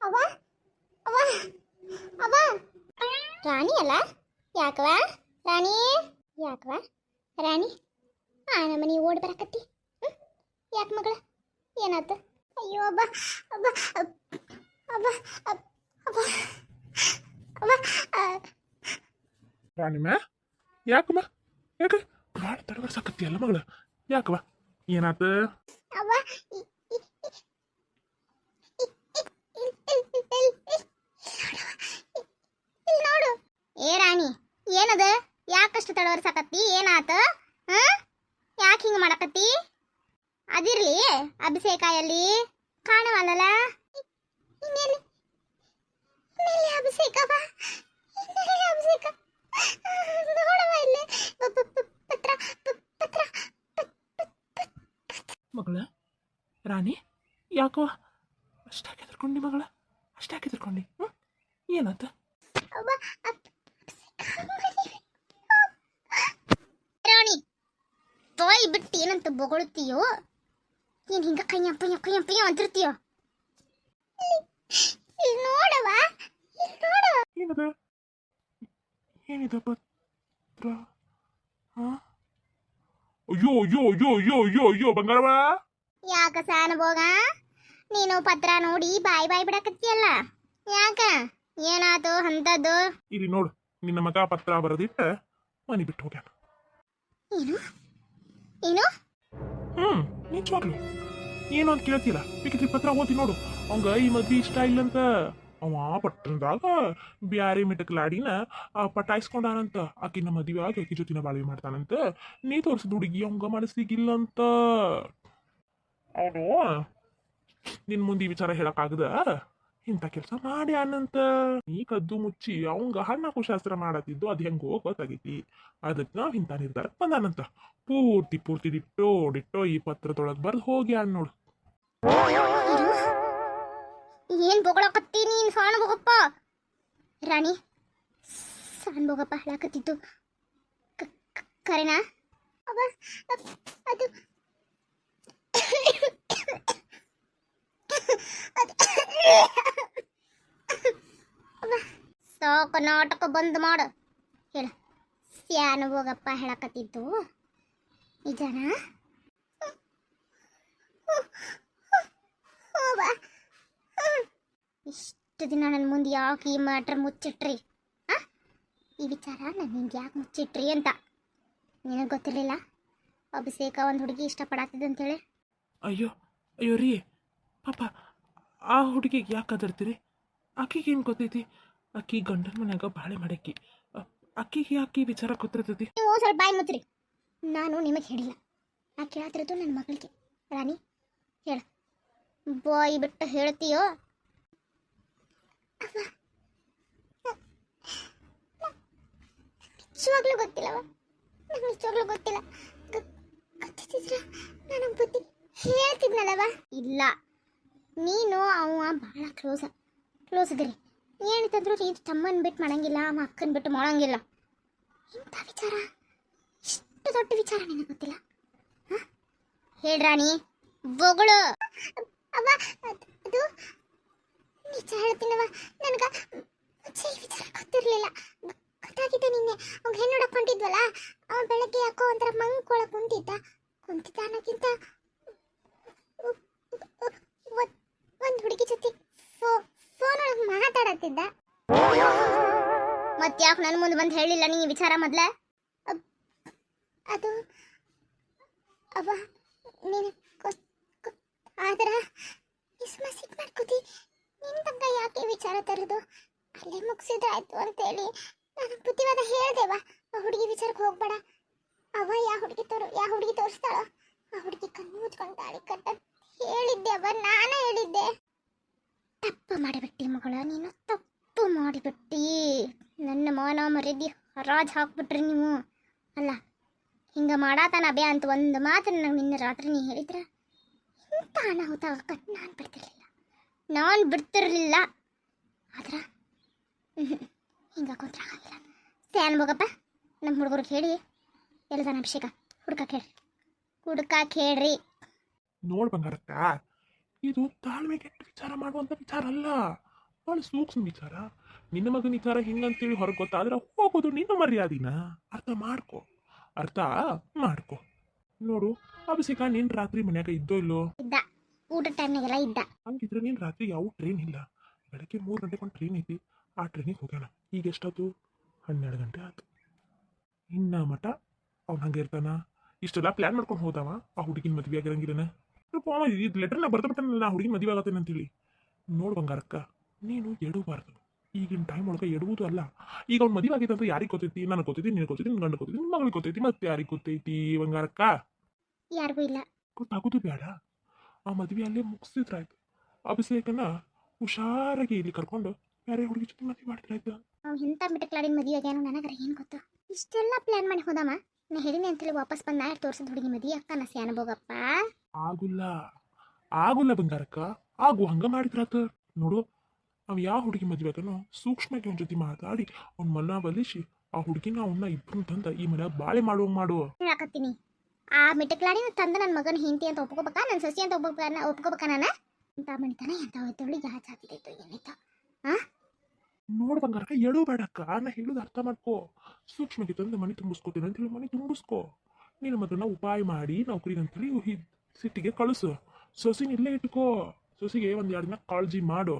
ಅವ್ವ ಅವ್ವ ಅವ್ವ ರಾಣಿ ಅಲ್ಲ ಯಾಕವ ರಾಣಿ ಯಾಕವ ರಾಣಿ ನಮ್ಮನೆ ಓಡಿ ಬರಕತ್ತಿ ಯಾಕೆ ಮಗಳ ಏನಾಯ್ತು ಅಯ್ಯೋ ಅಬ್ಬ ಅಬ್ಬ ಅಬ್ಬ ಅಬ್ಬ ಅಬ್ಬ ರಾಣಿಮ್ಮ ಯಾಕಮ್ಮ ಯಾಕೆ ಭಾಳ ತಡವರ್ಸಾಕತ್ತಿ ಅಲ್ಲ ಮಗಳ ಯಾಕವ ಏನಾತ ಅವ್ವ ನೋಡು ಏ ರಾಣಿ ಏನದ ಯಾಕಷ್ಟು ತಡವರ್ಸಾಕತ್ತಿ ಏನಾತ ಯಾಕೆ ಹಿಂಗ ಮಾಡಕತ್ತಿ ಅದಿರ್ಲಿ ಅಭಿಷೇಕಾಯಲ್ಲಿ ಕಾಣವಲ್ಲಲ್ಲ ಇನ್ನೆಲ್ಲಿ ಇನ್ನೆಲ್ಲಿ ಅಭಿಷೇಕವ ಇನ್ನೆಲ್ಲಿ ಅಭಿಷೇಕ ನೋಡವ ಇಲ್ಲಿ ಪತ್ರ ಪತ್ರ ಮಗಳ ರಾಣಿ ಯಾಕವ ಅಷ್ಟಾಗಿ ಹೆದರ್ಕೊಂಡಿ ಮಗಳ ಅಷ್ಟಾಗಿ ಹೆದರ್ಕೊಂಡಿ ಏನಾತ ರಾಣಿ ಬಾಯ್ ಬಿಟ್ಟು ಏನಂತ ಬೊಗಳುತ್ತೀಯೋ ಏನ್ ಹಿಂಗ ಕೈಯಪ್ಪ ಅಂತಿರ್ತೀಯೋ ನೋಡವ ನೋಡು ಏನದ ಏನಿದೆ ಪತ್ರ ಅಯ್ಯೋ ಅಯ್ಯೋ ಅಯ್ಯೋ ಅಯ್ಯೋ ಅಯ್ಯೋ ಅಯ್ಯೋ ಬಂಗಾರವ ಯಾಕ ಸಾನಭೋಗ ನೀನು ಪತ್ರ ನೋಡಿ ಬಾಯಿ ಬಿಡಕತ್ತಿಯಲ್ಲ ಯಾಕ ಏನಾತು ಅಂತದ್ದು ಇಲ್ಲಿ ನೋಡು ನಿನ್ನ ಮಗ ಪತ್ರ ಬರೆದಿಟ್ಟ ಮನೆ ಬಿಟ್ಟು ಹೋಗ್ಯಾನ ಏನು ಏನು ನಿಜವಾಗ್ಲು ಏನು ಅಂತ ಕೇಳ್ತಿಲ್ಲ ಬೇಕಿದ್ರೆ ಪತ್ರ ಓದಿ ನೋಡು ಅವಂಗ ಈ ಮದ್ವಿ ಇಷ್ಟ ಇಲ್ಲಂತ ಅವ ಪಟ್ಟಣದಾಗ ಬ್ಯಾರೆ ಮಿಟಕ್ಲಾಡಿನ ಪಟಾಯಿಸ್ಕೊಂಡಾನಂತ ಆಕಿನ ಮದುವೆ ಆಗಿ ಆಕಿ ಜೊತಿನ ಬಾಳ್ವೆ ಮಾಡ್ತಾನಂತ ನೀ ತೋರಿಸಿದ ಹುಡುಗಿ ಅವಂಗ ಮನಸ್ಸಿಗಿಲ್ಲಂತ ಅವನು ನಿನ್ ಮುಂದೆ ಈ ವಿಚಾರ ಹೇಳಕ್ಕಾಗದ ಇಂಥ ಕೆಲಸ ಮಾಡ್ಯಾನಂತ ನೀ ಕದ್ದು ಮುಚ್ಚಿ ಅವಂಗ ಹಣ್ಣಾಕು ಶಾಸ್ತ್ರ ಮಾಡತ್ತಿದ್ದು ಅದ್ ಹೆಂಗೋ ಗೊತ್ತಾಗೈತಿ ಅದಕ್ಕೆ ನಾವ್ ಇಂಥ ನಿರ್ಧಾರಕ್ಕೆ ಬಂದಾನಂತ ಪೂರ್ತಿ ಡಿಟ್ಟೋ ಈ ಪತ್ರದೊಳಗೆ ಬರ್ದು ಹೋಗ್ಯಾನ ನೋಡು ಏನ್ ಬೊಗಳಕತ್ತಿ ನೀನ್ ಸಾಣಭೋಗಪ್ಪ ರಾಣಿ ಸಾಣಭೋಗಪ್ಪ ಹೇಳಕತ್ತಿದ್ದು ಕರೆನಾ ಅದು ಸಾಕು ನಾಟಕ ಬಂದ್ ಮಾಡು ಹೇಳ ಸ್ಯಾನುಭೋಗಪ್ಪ ಹೇಳಕತ್ತಿದ್ದು ನಿಜನಾ ಇಷ್ಟು ದಿನ ನನ್ನ ಮುಂದೆ ಯಾಕೆ ಈ ಮ್ಯಾಟ್ರ್ ಮುಚ್ಚಿಟ್ರಿ ಈ ವಿಚಾರ ನಾನು ನಿಮ್ಗೆ ಯಾಕೆ ಮುಚ್ಚಿಟ್ರಿ ಅಂತ ನಿನಗೆ ಗೊತ್ತಿರಲಿಲ್ಲ ಅಭಿಷೇಕ ಒಂದು ಹುಡುಗಿ ಇಷ್ಟಪಡತ್ತಿದ್ದು ಅಂತೇಳಿ ಅಯ್ಯೋ ಅಯ್ಯೋ ರೀ ಪಾಪ ಆ ಹುಡುಗಿಗೆ ಯಾಕೆ ಅದರ್ತೀರಿ ಆಕಿಗೆ ಏನು ಗೊತ್ತೈತಿ ಆಕಿ ಗಂಡನ ಮನ್ಯಾಗ ಬಾಳೆ ಮಾಡಕ್ಕಿ ಆಕಿಗೆ ಯಾಕೆ ವಿಚಾರ ಗೊತ್ತಿರ್ತೈತಿ ನೀವು ಸ್ವಲ್ಪ ಬಾಯಿ ಮುಚ್ಚ್ರಿ ನಾನು ನಿಮಗೆ ಹೇಳಿಲ್ಲ ನಾ ಕೇಳತ್ತಿರೋದು ನನ್ನ ಮಗಳಿಗೆ ರಾಣಿ ಹೇಳ ಬಾಯಿ ಬಿಟ್ಟು ಹೇಳ್ತೀಯೋ ನಿಜವಾಗ್ಲೂ ಗೊತ್ತಿಲ್ಲವ ನಂಗೆ ನಿಜವಾಗ್ಲೂ ಗೊತ್ತಿಲ್ಲ ಗೊತ್ತಿದ್ರೆ ನಾನು ಬುದ್ಧಿ ಹೇಳ್ತಿದ್ನಲ್ಲವ ಇಲ್ಲ ನೀನು ಅವ ಭಾಳ ಕ್ಲೋಸ್ ಅದಿರಿ ಏನಿತ್ತಂದ್ರೂ ಇದು ತಮ್ಮನ ಬಿಟ್ಟು ಮಾಡಂಗಿಲ್ಲ ಅವ ಅಕ್ಕನ ಬಿಟ್ಟು ಮಾಡಂಗಿಲ್ಲ ಇಂಥ ವಿಚಾರ ಇಷ್ಟು ದೊಡ್ಡ ವಿಚಾರ ನಿನಗೆ ಗೊತ್ತಿಲ್ಲ ಹೇಳ್ರಾಣಿ ಬೊಗಳು ಅವ್ವ ಅದು ನಿಜ ಹೇಳ್ತೀನವ ನನಗೆ ಮುಂಚೆ ಈ ವಿಚಾರ ಗೊತ್ತಿರಲಿಲ್ಲ ಗೊತ್ತಾಗಿದ್ದೆ ನಿನ್ನೆ ಅವ್ಗೆ ಹೆಣ್ಣು ನೋಡಕ್ ಹೊಂಟಿದ್ವಲ್ಲ ಅವ ಬೆಳಗ್ಗೆ ಯಾಕೋ ಒಂಥರ ಮಂಗ್ಕೊಳಕ್ ಕುಂತಿದ್ದ ಅನ್ನೋಕ್ಕಿಂತ ಒಂದು ಹುಡುಗಿ ಜೊತೆ ಫೋನ್ ಒಳಗೆ ಮಾತಾಡತ್ತಿದ್ದ ಮತ್ತೆ ಯಾಕೆ ನನ್ನ ಮುಂದೆ ಬಂದು ಹೇಳಿಲ್ಲ ನೀ ವಿಚಾರ ಮೊದಲ ಅದು ಅವ್ವ ನೀನು ಆದ್ರ ಸಿಟ್ ಮಾಡ್ಕೋತಿ ನಿನ್ನ ತನಕ ಯಾಕೆ ವಿಚಾರ ತರೋದು ಅಲ್ಲೇ ಮುಗಿಸಿದ್ರೆ ಆಯ್ತು ಅಂತೇಳಿ ನಾನು ಬುದ್ಧಿವಾದ ಹೇಳ್ದೇವ ಆ ಹುಡುಗಿ ವಿಚಾರಕ್ಕೆ ಹೋಗ್ಬೇಡ ಅವ ಯಾವ ಹುಡುಗಿ ತೋರಿಸ್ತಾಳ ಆ ಹುಡುಗಿ ಕಣ್ಣು ಮುಚ್ಕೊಂಡು ತಾಳಿ ಕಟ್ಟ ಹೇಳಿದ್ದೆ ಅವ್ವ ನಾನೇ ಹೇಳಿದ್ದೆ ತಪ್ಪು ಮಾಡಿಬಿಟ್ಟಿ ಮಗಳ ನೀನು ತಪ್ಪು ಮಾಡಿಬಿಟ್ಟಿ ನನ್ನ ಮಾನ ಮರ್ಯಾದೆ ಹರಾಜ್ ಹಾಕ್ಬಿಟ್ರಿ ನೀವು ಅಲ್ಲ ಹಿಂಗ ಮಾಡಾತಾನ ಅಭ್ಯ ಅಂತ ಒಂದು ಮಾತು ನಂಗೆ ನಿನ್ನೆ ರಾತ್ರಿ ನೀ ಹೇಳಿದ್ರ ಇಂಥ ಅನಾಹುತ ಆಗಕ್ಕೆ ನಾನು ಬಿಡ್ತಿರ್ಲಿಲ್ಲ ಆದ್ರೆ ಹಿಂಗ ಕುಂತ್ರಾಗಿಲ್ಲ ಸ್ಯಾನ್ ಹೋಗಪ್ಪ ನಮ್ಮ ಹುಡುಗರಿಗೆ ಹೇಳಿ ಎಲ್ಲದಾನ ಅಭಿಷೇಕ ಹುಡುಕಾಕ್ ಹೇಳ್ರಿ ನೋಡ್ ಬಂಗಾರಕ್ಕ ಇದು ತಾಳ್ಮೆಗೆ ವಿಚಾರ ಮಾಡುವಂತ ವಿಚಾರ ಅಲ್ಲ ಭಾಳ ಸೂಕ್ಷ್ಮ ವಿಚಾರ. ನಿನ್ನ ಮಗನ ವಿಚಾರ ಹಿಂಗಂತೇಳಿ ಹೊರಗೆ ಗೊತ್ತಾದ್ರೆ ಹೋಗೋದು ನಿನ್ನ ಮರ್ಯಾದಿನ. ಅರ್ಥ ಮಾಡ್ಕೊ, ಅರ್ಥ ಮಾಡ್ಕೊ. ನೋಡು ಅಭಿಷೇಕ, ನೀನ್ ರಾತ್ರಿ ಮನ್ಯಾಗ ಇದ್ದೋ ಇಲ್ಲೋ? ಇದ್ದ, ಊಟ ಟೈಮ್ನಾಗೆಲ್ಲ ಇದ್ದ. ಹಂಗಿದ್ರೆ ನೀನ್ ರಾತ್ರಿ ಯಾವ ಟ್ರೈನ್ ಇಲ್ಲ. ಬೆಳಗ್ಗೆ 3 ಗಂಟೆಗೆ ಒಂದು ಟ್ರೈನ್ ಐತಿ, ಆ ಟ್ರೈನಿಗೆ ಹೋಗ್ಯಾನ. ಈಗ ಎಷ್ಟಾಯ್ತು? 12 ಗಂಟೆ ಆಯ್ತು. ಇನ್ನ ಮಠ ಅವ್ನು ಹಂಗೆ ಇರ್ತಾನ? ಇಷ್ಟೆಲ್ಲ ಪ್ಲಾನ್ ಮಾಡ್ಕೊಂಡು ಹೋದವ ಆ ಹುಡುಗಿನ ಮದ್ವೆ ಆಗಿರಂಗಿಲ್ಲನ? ಇದು ಲೆಟರ್ನ ಬರ್ದಬಿಟ್ಟನಲ್ಲ, ನಾ ಹುಡುಗಿನ ಮದುವೆ ಆಗತ್ತೇನೆ ಅಂತೇಳಿ. ನೋಡು ಬಂಗಾರಕ್ಕ, ನೀನು ಎಡಬಾರ್ದು. ಈಗಿನ ಟೈಮ್ ಒಳಗೆ ಎಡುವುದು ಅಲ್ಲ. ಈಗ ಅವ್ನು ಮದುವೆ ಆಗೈತೆ ಅಂತ ಯಾರಿಗೆ ಗೊತ್ತೈತಿ? ನನಗೆ ಗೊತ್ತೈತಿ, ನಿನಗೆ ಗೊತ್ತೈತಿ, ನಿನ್ನ ಗಂಡ ಗೊತ್ತೈತಿ, ನಿನ್ನ ಮಗಳಿಗೆ ಗೊತ್ತೈತಿ, ಮತ್ತೆ ಯಾರಿಗೆ ಗೊತ್ತೈತಿ ಬಂಗಾರಕ್ಕ? ಯಾರಿಗೂ ಇಲ್ಲ. ಗೊತ್ತಾಗೋದು ಬೇಡ. ಆ ಮದುವೆ ಅಲ್ಲೇ ಮುಗಿಸಿದ್ರಾಯ್ತು. ಅಭಿಷೇಕನ ಹುಷಾರಾಗಿ ಇಲ್ಲಿ ಕರ್ಕೊಂಡು ಬೇರೆ ಹುಡುಗಿ ಜೊತೆ ಮದುವೆ ಮಾಡಿದ್ರಾಯ್ತು. ಅವ್ ಇಂಥ ಮಿಟಕ್ಲಾಡಿನ ಮದುವೆ ಆಗ್ಯಾನು ನನಗರ ಏನು ಗೊತ್ತು? ಇಷ್ಟೆಲ್ಲ ಪ್ಲಾನ್ ಮಾಡಿ ಹೋದಮ್ಮ. ನಾ ಹೇಳಿನಿ ಅಂತೇಳಿ ವಾಪಸ್ ಬಂದ ತೋರಿಸಿದ ಹುಡುಗಿ ಮದುವೆ ಅಕ್ಕ ನಾ ಸ್ಯಾನ ಬೋಗಪ್ಪ. ಆಗುಲ್ಲ ಬಂಗಾರಕ್ಕ, ಆಗು ಹಂಗ ಮಾಡಿದ್ರಾತ. ನೋಡು, ಅವ್ ಯಾವ ಹುಡುಗಿ ಮದುವೆ ಆಗನೋ ಸೂಕ್ಷ್ಮಕ್ಕೆ ಅವನ ಜೊತೆ ಮಾತಾಡಿ ಅವ್ನ ಮನ ಬಲಿಸಿ ಆ ಹುಡುಗಿನ ಅವನ್ನ ಇಬ್ರು ತಂದ ಈ ಮನ್ಯಾಗ ಬಾಳೆ ಮಾಡುವ ಹೇಳಕತ್ತೀನಿ. ಆ ಮಿಟಕ್ಲಾಡಿನ ತಂದ ನನ್ನ ಮಗನ ಹಿಂತಿ ಅಂತ ಒಪ್ಕೋಬೇಕಾ, ನನ್ನ ಸಸಿ ಅಂತ ಒಪ್ಕೋಬೇಕಾ ನಾನು? ಇಂಥ ಮಣಿತನ ಎಂತ ಹೋಯ್ತವಳಿ ಯಾವ ಜಾತಿದೈತು ಏನಾಯ್ತು? ನೋಡು ಬಂಗಾರಕ್ಕ, ಎಡು ಬೇಡಕ್ಕ, ನಾ ಹೇಳುದು ಅರ್ಥ ಮಾಡ್ಕೋ. ಸೂಕ್ಷ್ಮಕ್ಕೆ ತಂದು ಮನೆ ತುಂಬಿಸ್ಕೋತೀನಿ ಅಂತ ಹೇಳಿ ಮನೆ ತುಂಬಿಸ್ಕೋ. ನಿನ್ನ ಮಗನ ಉಪಾಯ ಮಾಡಿ ನೌಕರಿಗಂತೇಳಿ ಸಿಟಿಗೆ ಕಳಿಸು. ಸೊಸಿನ ಇಲ್ಲೇ ಇಟ್ಕೋ. ಸೊಸಿಗೆ 1-2 ದಿನ ಕಾಳಜಿ ಮಾಡು.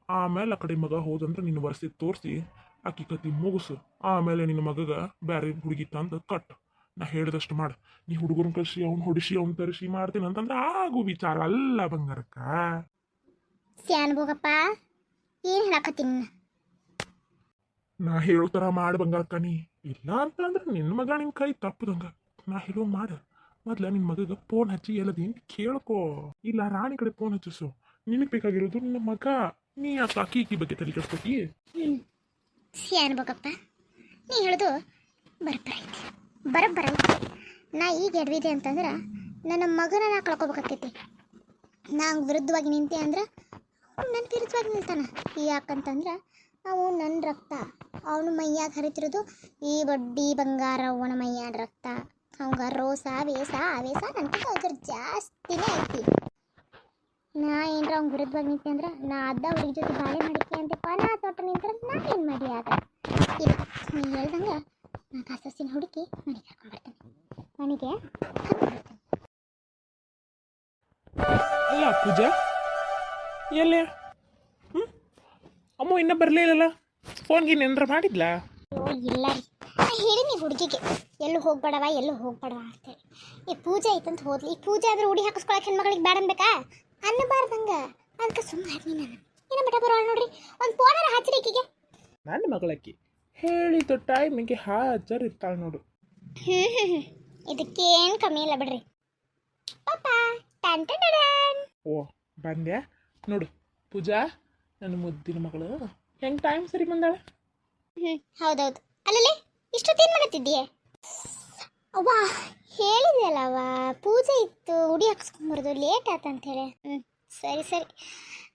ಆಮೇಲೆ ಆ ಕಡೆ ಮಗ ಹೋದಂದ್ರೆ ನಿನ್ನ ವರ್ಷ ತೋರಿಸಿ ಅಕ್ಕಿ ಕತ್ತಿ ಮುಗಿಸು. ಆಮೇಲೆ ನಿನ್ನ ಮಗಗ ಬೇರೆ ಹುಡುಗಿ ತಂದು ಕಟ್. ನಾ ಹೇಳಿದಷ್ಟು ಮಾಡು. ನೀ ಹುಡುಗರನ್ನ ಕಳಿಸಿ ಅವ್ನು ಹೊಡಿಸಿ ಅವ್ನು ತರಿಸಿ ಮಾಡ್ತೀನಿ ಅಂತಂದ್ರೆ ಆಗು ವಿಚಾರ ಅಲ್ಲ ಬಂಗಾರಕ್ಕ. ಸ್ಯಾನ್ ಬೋಗಪ್ಪ, ಏನು ಹೇಳಕತ್ತೀನಿ? ನಾ ಹೇಳೋ ಥರ ಮಾಡು ಬಂಗಾರಕ್ಕ. ನೀ ಇಲ್ಲ ಅಂತಂದ್ರೆ ನಿನ್ನ ಮಗ ನಿನ್ನ ಕೈ ತಪ್ಪದಂಗ. ನಾ ಹೇಳೋ ಮಾಡು. ಮೊದ್ಲ ನಿನ್ನ ಮಗಗೆ ಫೋನ್ ಹಚ್ಚಿ ಎಲ್ಲದೇನು ಕೇಳ್ಕೊ. ಇಲ್ಲ ರಾಣಿ ಕಡೆ ಫೋನ್ ಹಚ್ಚಿಸು. ನಿನಗೆ ಬೇಕಾಗಿರೋದು ನಿನ್ನ ಮಗ. ನೀ ಯಾಕೆ ಅಕ್ಕಿ ಬಗ್ಗೆ ತಲೆ ಕೆಡ್ಸ್ಕೊತಿ? ಸ್ಯಾನ್ ಬೋಗಪ್ಪ, ನೀ ಹೇಳೋದು ಬರಬ್ಬರೈತಿ. ನಾ ಈಗ ಎಡ್ವಿದೆ ಅಂತಂದ್ರೆ ನನ್ನ ಮಗನ ನಾ ಕಳ್ಕೊಬೇಕಾಕೈತಿ. ನಾ ವಿರುದ್ಧವಾಗಿ ನಿಂತೆ ಅಂದ್ರೆ ನನ್ನ ವಿರುದ್ಧವಾಗಿ ನಿಲ್ತಾನ. ಯಾಕಂತಂದ್ರೆ ಅವು ನನ್ನ ರಕ್ತ. ಅವನು ಮೈಯಾಗ ಹರಿತಿರೋದು ಈ ಬಡ್ಡಿ ಬಂಗಾರವನ ಮೈಯಾನ ರಕ್ತ. ಅವಂಗ ರೋಸ ವೇಸ ಆವೇಸ ನನಗೆ ಅದ್ರ ಜಾಸ್ತಿನೇ ಐತಿ. ನಾ ಏನರ ಅವ್ನ ವಿರುದ್ಧವಾಗಿ ನಿಂತೆ ಅಂದ್ರೆ ನಾ ಅದ್ದ ಹುಡುಗಿ ಜೊತೆ ಬಾಳೆ ಮಾಡಿಕೆ ಅಂತಪ್ಪ. ನಾ ತೋಟ ನಿಂತ್ರೆ ನಾ ಏನು ಮಾಡಿ ಆಗ ಇಲ್ಲ. ನೀ ಹೇಳ್ದಂಗೆ ನಾ ಕಾಸಸ್ಸಿನ ಹುಡುಕಿ ಮನೆಗೆ ಕರ್ಕೊಂಡ್ಬರ್ತೇನೆ. ಮನೆಗೆ ಅಲ್ಲ ಪೂಜಾ, ಎಲ್ಲೇ? ಅಮ್ಮ ಇನ್ನೂ ಬರಲೇ ಇಲ್ಲಲ್ಲ. ಫೋನ್ಗೆ ಏನಾರ ಮಾಡಿದ್ಲಾ? ಇಲ್ಲ ರೀ, ನಾ ಹೇಳಿನಿ ಹುಡುಗಿಗೆ ಎಲ್ಲೂ ಹೋಗ್ಬೇಡವ ಅಂತೇಳಿ. ಈ ಪೂಜೆ ಐತಂತ ಹೋದ್ಲಿ. ಈ ಪೂಜೆ ಆದ್ರೆ ಉಡಿ ಹಾಕಿಸ್ಕೊಳಕ್ಕೆ ಹೆಣ್ಮಗಳಿಗೆ ಬೇಡ ಅನ್ಬೇಕಾ? ಅನ್ನಬಾರ್ದಂಗ. ಅದಕ್ಕೆ ಸುಮ್ಮನೆ ಆದ್ನಿ ನಾನು. ಏನ ಮಠ ಬರೋಣ ನೋಡ್ರಿ. ಒಂದು ಫೋನಾರ ಹಚ್ಚಿರಿ ಈಕಿಗೆ. ನನ್ನ ಮಗಳಕ್ಕಿ ಹೇಳಿದ ಟೈಮಿಗೆ ಹಾಜರಿರ್ತಾಳೆ ನೋಡು. ಇದಕ್ಕೇನು ಕಮ್ಮಿ ಇಲ್ಲ ಬಿಡ್ರಿ. ಪಾಪ ಟನ್ ಟನ್ ಟನ್. ಓ ಬಂದ್ಯಾ? ನೋಡು ಪೂಜಾ, ನನ್ನ ಮುದ್ದಿನ ಮಗಳು ಹೆಂಗೆ ಟೈಮ್ ಸರಿ ಬಂದಾಳೆ. ಹೌದೌದು. ಅಲ್ಲಲ್ಲಿ ಇಷ್ಟೊತ್ತೇನು ಮಾಡತ್ತಿದ್ದೀಯ? ಅವ್ವ ಹೇಳಿದೆಯಲ್ಲ ಅವ್ವ, ಪೂಜೆ ಇತ್ತು, ಉಡಿ ಹಾಕಿಸ್ಕೊಂಬರ್ದು ಲೇಟ್ ಆಯ್ತು ಹೇಳಿ. ಸರಿ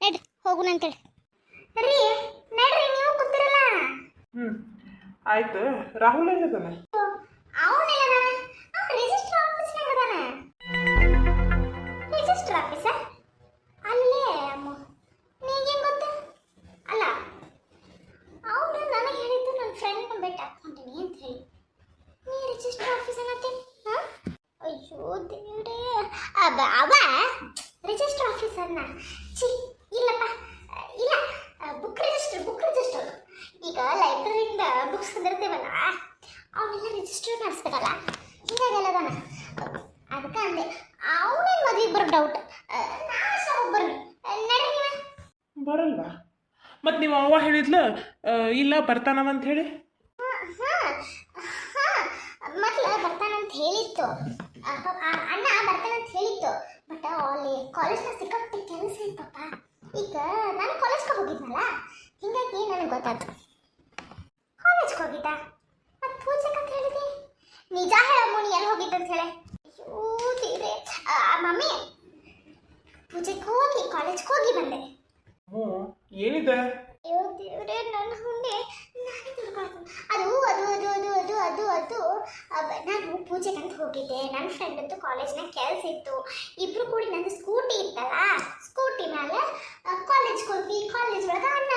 ನಡ್ರಿ ಹೋಗುಣ ಅಂತೇಳಿ. ರೀ ನಡ್ರಿ, ನೀವು ಕೂತಿರಲ್ಲ. ಆಯ್ತು. ರಾಹುಲ್ ಏನಿದಾನೆ? ಅವನಿಲ್ಲ, ರಿಜಿಸ್ಟರ್ ಆಫೀಸ್ನಾಗ ಅದಾನೆ. ರಿಜಿಸ್ಟರ್ ಆಫೀಸ ಅಲ್ಲೇ ಅಮ್ಮ. ನೀಗೇನು ಗೊತ್ತ? ಅಲ್ಲ, ಅವನು ನನಗೆ ಹೇಳಿದ್ದು ನನ್ನ ಫ್ರೆಂಡ್ನ ಬೆಟ್ಟ ಹಾಕ್ಕೊಂತೀನಿ ಅಂತ ಹೇಳಿ. ನೀ ರಿಜಿಸ್ಟರ್ ಆಫೀಸ್ ಅನ್ನತ್ತೀನಿ? ಅಯ್ಯೋ ದೇವ್ರೇ. ಅವ ರಿಜಿಸ್ಟರ್ ಆಫೀಸ್ ಅನ್ನ ಇಲ್ಲಪ್ಪ, ಇಲ್ಲ ಬುಕ್ ರಿಜಿಸ್ಟರ್. ಈಗ ಲೈಬ್ರರಿಯಿಂದ ಬುಕ್ಸ್ ತಂದಿರ್ತೇವಲ್ಲ, ಅವನ್ನೆಲ್ಲ ರಿಜಿಸ್ಟರ್ ಮಾಡಿಸ್ಬೇಕಲ್ಲ, ಹಿಂಗಾಗೆಲ್ಲದಾನ. ಅದಕ್ಕೆ ಅಂದೆ ಅವನೇನು ಮದುವೆಗೆ ಬರೋ ಡೌಟ್. ಬರ್ರಿ ನಡಿ. ನೀವು ಬರಲ್ವಾ? ಮತ್ತು ನೀವು ಅವ್ವ ಹೇಳಿದ್ಲು ಇಲ್ಲ ಬರ್ತಾನವಂತ ಹೇಳಿ. ಮೊದಲು ಬರ್ತಾನಂತ ಹೇಳಿತ್ತು, ಅಣ್ಣ ಬರ್ತಾನಂತ ಹೇಳಿತ್ತು. ಬಟ್ ಅಲ್ಲಿ ಕಾಲೇಜ್ನ ಸಿಕ್ಕಾಪಟ್ಟೆ ಕೆಲಸ ಇತ್ತಪ್ಪ. ಈಗ ನಾನು ಕಾಲೇಜ್ಗೆ ಹೋಗಿದ್ನಲ್ಲ, ಹಿಂಗಾಗಿ ನನಗೆ ಗೊತ್ತಾಯ್ತು. ಕಾಲೇಜ್ಗೆ ಹೋಗಿದ್ದ. ಮತ್ತು ಪೂಜೆಗೆ ಅಂತ ಹೇಳಿದೆ. ನಿಜ ಹೇಳಮ್ಮ, ನೀ ಎಲ್ಲಿ ಹೋಗಿದ್ದಂತ ಹೇಳಿ. ಅಯ್ಯೋ ದೇವ್ರೆ. ಮಮ್ಮಿ, ಪೂಜೆಗೆ ಹೋಗಿ ಕಾಲೇಜ್ಗೆ ಹೋಗಿ ಬಂದೆ. ಏನಿದೆ? ಅಯ್ಯೋ ದೇವ್ರೆ, ನನ್ನ ಹುಂಡೆ ನಾನೇ ತಿಳ್ಕೊಳ್ತೀನಿ. ಅದು ನಾನು ಪೂಜೆಗಂತ ಹೋಗಿದ್ದೆ. ನನ್ನ ಫ್ರೆಂಡದ್ದು ಕಾಲೇಜ್ನಾಗ ಕೆಲಸ ಇತ್ತು. ಇಬ್ರು ಕೂಡಿ ನಂದು ಸ್ಕೂಟಿ ಇತ್ತಲ್ಲ, ಸ್ಕೂಟಿ ಮೇಲೆ ಕಾಲೇಜ್ಗೆ ಹೋದ್ವಿ. ಕಾಲೇಜ್ ಒಳಗೆ ಅನ್ನ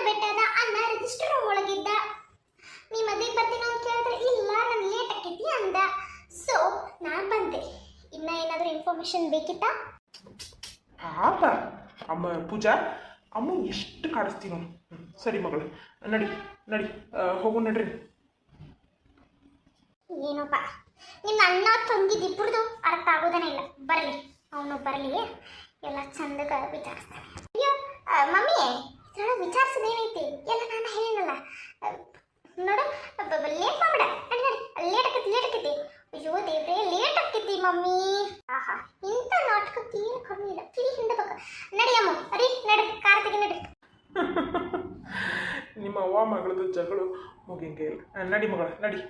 ನಾನು ಬಂದೆ. ಇನ್ನ ಏನಾದರೂ ಇನ್ಫಾರ್ಮೇಶನ್ ಬೇಕಿತ್ತಾ? ಆತ ಅಮ್ಮ ಪೂಜಾ ಅಮ್ಮ ಎಷ್ಟು ಕಾಡಿಸ್ತೀವಿ ನಾವು. ಸರಿ ಮಗಳು, ನಡಿ ನಡಿ, ಹೋಗು ನಡ್ರಿ. ಏನೋಪ್ಪ, ನಿಮ್ಮ ಅಣ್ಣ ತಂಗಿದಿಬ್ಬರದು ಅರ್ಥ ಆಗೋದನೇ ಇಲ್ಲ. ಬರಲಿ, ಅವನು ಬರಲಿ, ಎಲ್ಲ ಚಂದಗ ವಿಚಾರಿಸ್ತಾನೆ. ಅಯ್ಯೋ ಮಮ್ಮಿ, ಇದ್ರೊಳಗೆ ವಿಚಾರಿಸೋದೇನೈತಿ? ಎಲ್ಲ ನಾನು ಹೇಳಿನಲ್ಲ. ನೋಡು, ಲೇಟ್ ಮಾಡ್ಬೇಡ. ನಡಿ ನಡಿ, ಲೇಟ್ ಆಕೈತಿ. ಅಯ್ಯೋ ದೇವ್ರೆ, ಲೇಟ್ ಆಕೈತಿ ಮಮ್ಮಿ. ಆಹಾ, ಇಂಥ ನಾಟಕಕ್ಕೆ ಏನು ಕಮ್ಮಿ ಇಲ್ಲ. ಕಿವಿ ಹಿಂಡಬೇಕು. ನಡಿ ಅಮ್ಮ, ಅರಿ ನಡಿ, ಕಾರ್ತಿಗೆ ನಡಿ. ನಿಮ್ಮ ಅವ್ವ ಮಗಳದು ಜಗಳು ಮುಗಿಂಗೆ ಇಲ್ಲ. ನಡಿ ಮಗಳ, ನಡಿ.